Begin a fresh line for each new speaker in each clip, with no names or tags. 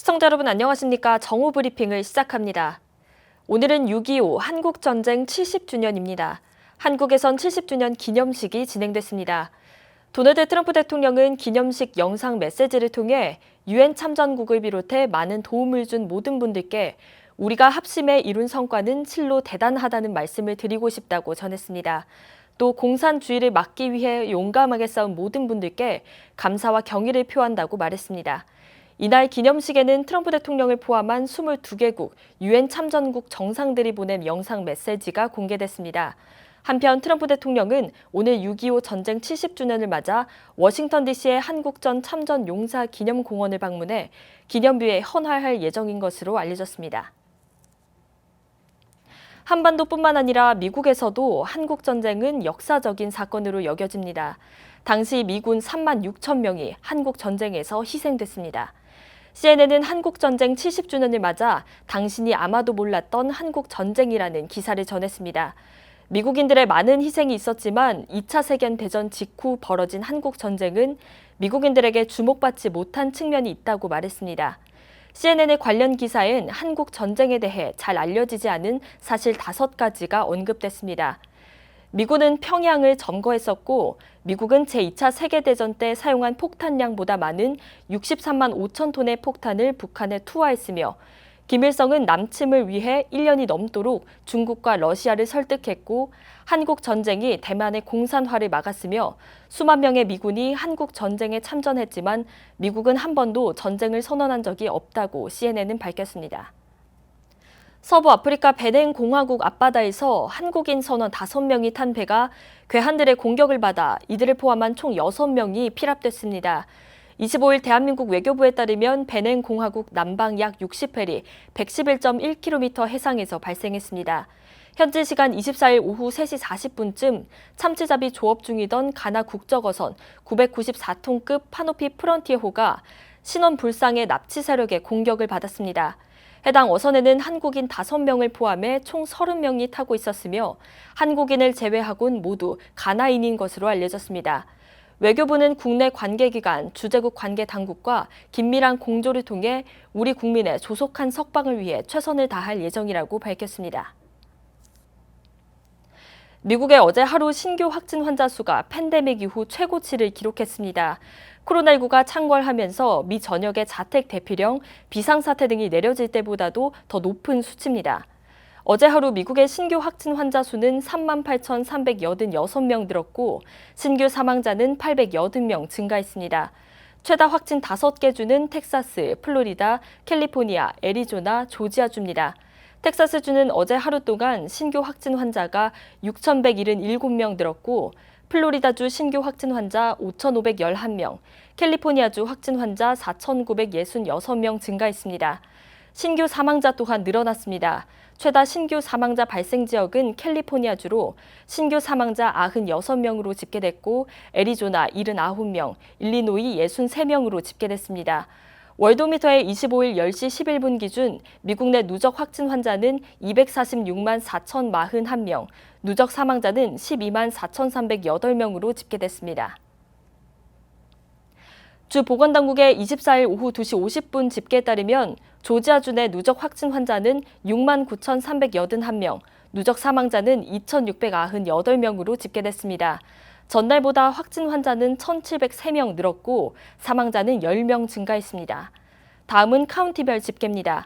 시청자 여러분 안녕하십니까? 정오 브리핑을 시작합니다. 오늘은 6.25 한국전쟁 70주년입니다. 한국에선 70주년 기념식이 진행됐습니다. 도널드 트럼프 대통령은 기념식 영상 메시지를 통해 유엔 참전국을 비롯해 많은 도움을 준 모든 분들께 우리가 합심해 이룬 성과는 실로 대단하다는 말씀을 드리고 싶다고 전했습니다. 또 공산주의를 막기 위해 용감하게 싸운 모든 분들께 감사와 경의를 표한다고 말했습니다. 이날 기념식에는 트럼프 대통령을 포함한 22개국 유엔 참전국 정상들이 보낸 영상 메시지가 공개됐습니다. 한편 트럼프 대통령은 오늘 6.25 전쟁 70주년을 맞아 워싱턴 DC의 한국전 참전 용사 기념공원을 방문해 기념비에 헌화할 예정인 것으로 알려졌습니다. 한반도뿐만 아니라 미국에서도 한국전쟁은 역사적인 사건으로 여겨집니다. 당시 미군 3만 6천 명이 한국전쟁에서 희생됐습니다. CNN은 한국전쟁 70주년을 맞아 당신이 아마도 몰랐던 한국전쟁이라는 기사를 전했습니다. 미국인들의 많은 희생이 있었지만 2차 세계대전 직후 벌어진 한국전쟁은 미국인들에게 주목받지 못한 측면이 있다고 말했습니다. CNN의 관련 기사엔 한국전쟁에 대해 잘 알려지지 않은 사실 5가지가 언급됐습니다. 미군은 평양을 점거했었고 미국은 제2차 세계대전 때 사용한 폭탄량보다 많은 63만 5천 톤의 폭탄을 북한에 투하했으며 김일성은 남침을 위해 1년이 넘도록 중국과 러시아를 설득했고 한국 전쟁이 대만의 공산화를 막았으며 수만 명의 미군이 한국 전쟁에 참전했지만 미국은 한 번도 전쟁을 선언한 적이 없다고 CNN은 밝혔습니다. 서부 아프리카 베냉 공화국 앞바다에서 한국인 선원 5명이 탄 배가 괴한들의 공격을 받아 이들을 포함한 총 6명이 피랍됐습니다. 25일 대한민국 외교부에 따르면 베냉 공화국 남방 약 60해리 111.1km 해상에서 발생했습니다. 현지 시간 24일 오후 3시 40분쯤 참치잡이 조업 중이던 가나 국적어선 994톤급 파노피 프런티어호가 신원 불상의 납치 세력의 공격을 받았습니다. 해당 어선에는 한국인 5명을 포함해 총 30명이 타고 있었으며 한국인을 제외하고는 모두 가나인인 것으로 알려졌습니다. 외교부는 국내 관계기관, 주재국 관계당국과 긴밀한 공조를 통해 우리 국민의 조속한 석방을 위해 최선을 다할 예정이라고 밝혔습니다. 미국의 어제 하루 신규 확진 환자 수가 팬데믹 이후 최고치를 기록했습니다. 코로나19가 창궐하면서 미 전역의 자택 대피령, 비상사태 등이 내려질 때보다도 더 높은 수치입니다. 어제 하루 미국의 신규 확진 환자 수는 38,386명 늘었고 신규 사망자는 880명 증가했습니다. 최다 확진 5개 주는 텍사스, 플로리다, 캘리포니아, 애리조나, 조지아주입니다. 텍사스주는 어제 하루 동안 신규 확진 환자가 6,177명 늘었고 플로리다주 신규 확진 환자 5,511명, 캘리포니아주 확진 환자 4,966명 증가했습니다. 신규 사망자 또한 늘어났습니다. 최다 신규 사망자 발생 지역은 캘리포니아주로 신규 사망자 96명으로 집계됐고 애리조나 79명, 일리노이 63명으로 집계됐습니다. 월도미터의 25일 10시 11분 기준 미국 내 누적 확진 환자는 246만 4,041명, 누적 사망자는 12만 4,308명으로 집계됐습니다. 주 보건당국의 24일 오후 2시 50분 집계에 따르면 조지아주 내 누적 확진 환자는 6만 9,381명, 누적 사망자는 2,698명으로 집계됐습니다. 전날보다 확진 환자는 1,703명 늘었고 사망자는 10명 증가했습니다. 다음은 카운티별 집계입니다.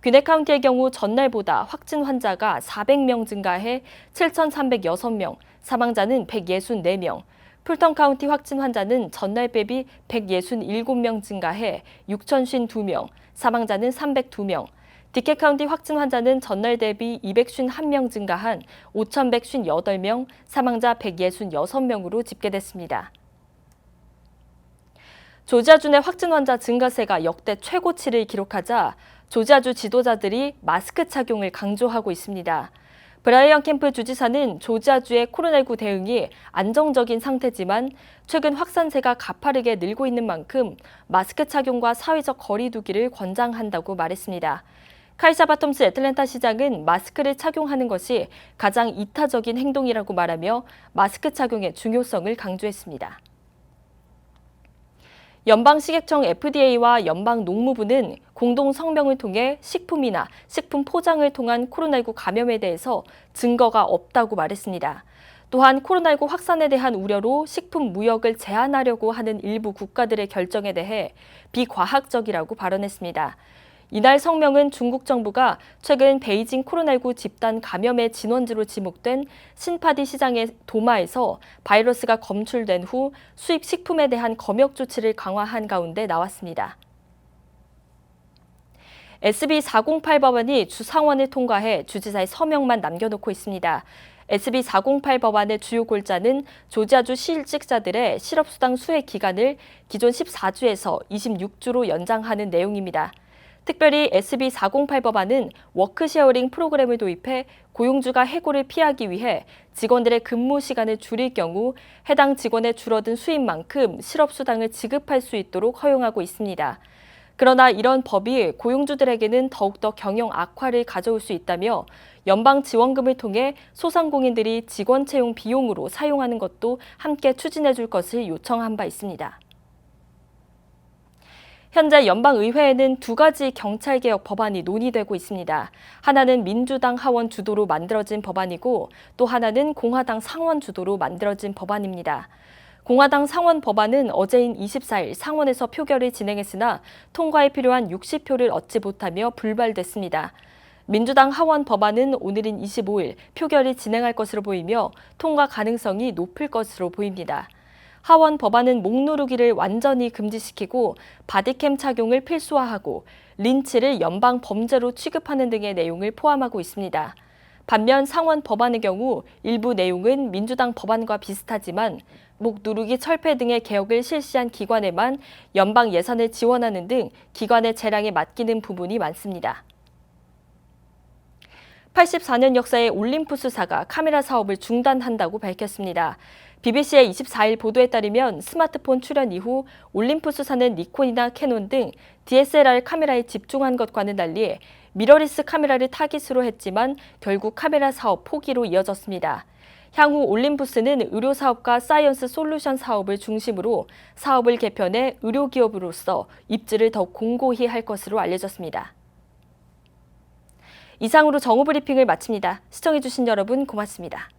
귀네 카운티의 경우 전날보다 확진 환자가 400명 증가해 7,306명, 사망자는 164명, 풀턴 카운티 확진 환자는 전날 대비 167명 증가해 6,052명, 사망자는 302명, 디케 카운티 확진 환자는 전날 대비 251명 증가한 5,158명, 사망자 166명으로 집계됐습니다. 조지아주 내 확진 환자 증가세가 역대 최고치를 기록하자 조지아주 지도자들이 마스크 착용을 강조하고 있습니다. 브라이언 캠프 주지사는 조지아주의 코로나19 대응이 안정적인 상태지만 최근 확산세가 가파르게 늘고 있는 만큼 마스크 착용과 사회적 거리 두기를 권장한다고 말했습니다. 카이사 바톰스 애틀랜타 시장은 마스크를 착용하는 것이 가장 이타적인 행동이라고 말하며 마스크 착용의 중요성을 강조했습니다. 연방식약청 FDA와 연방농무부는 공동 성명을 통해 식품이나 식품 포장을 통한 코로나19 감염에 대해서 증거가 없다고 말했습니다. 또한 코로나19 확산에 대한 우려로 식품 무역을 제한하려고 하는 일부 국가들의 결정에 대해 비과학적이라고 발언했습니다. 이날 성명은 중국 정부가 최근 베이징 코로나19 집단 감염의 진원지로 지목된 신파디 시장의 도마에서 바이러스가 검출된 후 수입 식품에 대한 검역 조치를 강화한 가운데 나왔습니다. SB 408 법안이 주상원을 통과해 주지사의 서명만 남겨놓고 있습니다. SB 408 법안의 주요 골자는 조지아주 실직자들의 실업수당 수혜 기간을 기존 14주에서 26주로 연장하는 내용입니다. 특별히 SB 408 법안은 워크쉐어링 프로그램을 도입해 고용주가 해고를 피하기 위해 직원들의 근무 시간을 줄일 경우 해당 직원의 줄어든 수입만큼 실업수당을 지급할 수 있도록 허용하고 있습니다. 그러나 이런 법이 고용주들에게는 더욱더 경영 악화를 가져올 수 있다며 연방 지원금을 통해 소상공인들이 직원 채용 비용으로 사용하는 것도 함께 추진해 줄 것을 요청한 바 있습니다. 현재 연방의회에는 두 가지 경찰개혁 법안이 논의되고 있습니다. 하나는 민주당 하원 주도로 만들어진 법안이고 또 하나는 공화당 상원 주도로 만들어진 법안입니다. 공화당 상원 법안은 어제인 24일 상원에서 표결을 진행했으나 통과에 필요한 60표를 얻지 못하며 불발됐습니다. 민주당 하원 법안은 오늘인 25일 표결이 진행할 것으로 보이며 통과 가능성이 높을 것으로 보입니다. 하원 법안은 목 누르기를 완전히 금지시키고 바디캠 착용을 필수화하고 린치를 연방 범죄로 취급하는 등의 내용을 포함하고 있습니다. 반면 상원 법안의 경우 일부 내용은 민주당 법안과 비슷하지만 목 누르기 철폐 등의 개혁을 실시한 기관에만 연방 예산을 지원하는 등 기관의 재량에 맡기는 부분이 많습니다. 84년 역사의 올림푸스사가 카메라 사업을 중단한다고 밝혔습니다. BBC의 24일 보도에 따르면 스마트폰 출연 이후 올림푸스사는 니콘이나 캐논 등 DSLR 카메라에 집중한 것과는 달리 미러리스 카메라를 타깃으로 했지만 결국 카메라 사업 포기로 이어졌습니다. 향후 올림푸스는 의료 사업과 사이언스 솔루션 사업을 중심으로 사업을 개편해 의료기업으로서 입지를 더 공고히 할 것으로 알려졌습니다. 이상으로 정오브리핑을 마칩니다. 시청해주신 여러분 고맙습니다.